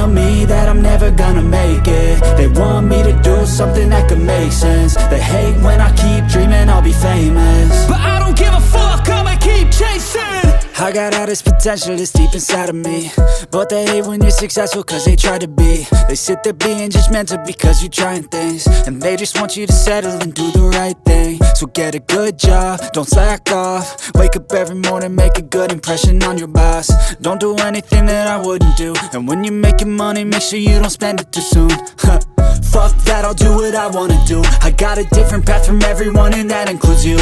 tell me that I'm never gonna make it. They want me to do something that could make sense. They hate when I keep dreaming I'll be famous, but I don't give a fuck, I'ma keep chasing. I got all this potential that's deep inside of me, but they hate when you're successful cause they try to be. They sit there being judgmental because you're trying things, and they just want you to settle and do the right thing. So get a good job, don't slack off. Wake up every morning, make a good impression on your boss. Don't do anything that I wouldn't do, and when you're making money, make sure you don't spend it too soon. Fuck that, I'll do what I wanna do. I got a different path from everyone, and that includes you.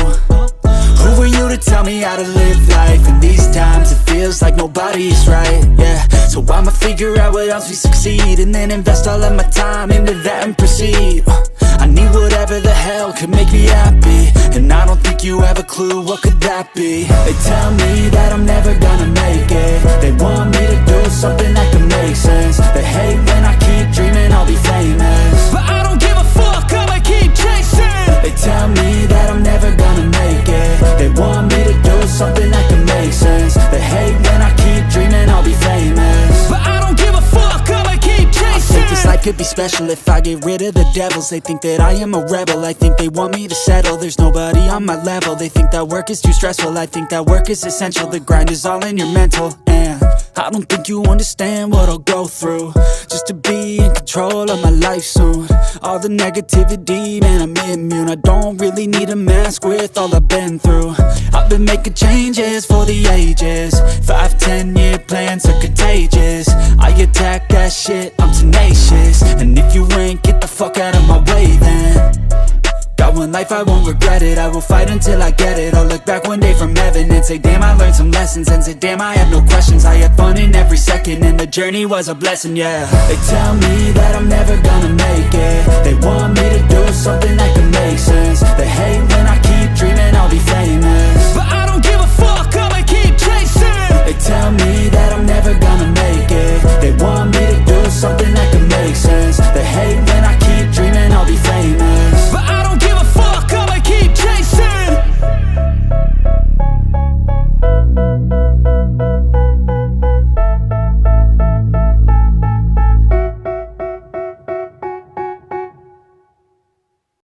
Who are you to tell me how to live life? In these times it feels like nobody's right, yeah. So I'ma figure out what else we succeed, and then invest all of my time into that and proceed. I need whatever the hell could make me happy, and I don't think you have a clue what could that be. They tell me that I'm never gonna make it. They want me to do something that could make sense. They hate when I keep dreaming I'll be famous, but I don't give a fuck, I'ma keep chasing. They tell me that I'm never gonna make it. They want me to do something that can make sense. They hate when I keep dreaming I'll be famous, but I don't give a fuck, I'ma keep chasing. I think this life could be special if I get rid of the devils. They think that I am a rebel, I think they want me to settle. There's nobody on my level. They think that work is too stressful, I think that work is essential. The grind is all in your mental, and I don't think you understand what I'll go through just to be in control of my life soon. All the negativity, man, I'm immune. I don't really need a mask with all I've been through. I've been making changes for the ages. 5-10 year plans are contagious. I attack that shit, I'm tenacious. And if you ain't, get the fuck out of my way then. Got one life, I won't regret it. I will fight until I get it. I'll look back one day from heaven and say, damn, I learned some lessons. And say, damn, I have no questions. I had fun in every second, and the journey was a blessing, yeah. They tell me that I'm never gonna make it. They want me to do something that can make sense. They hate when I keep dreaming I'll be famous,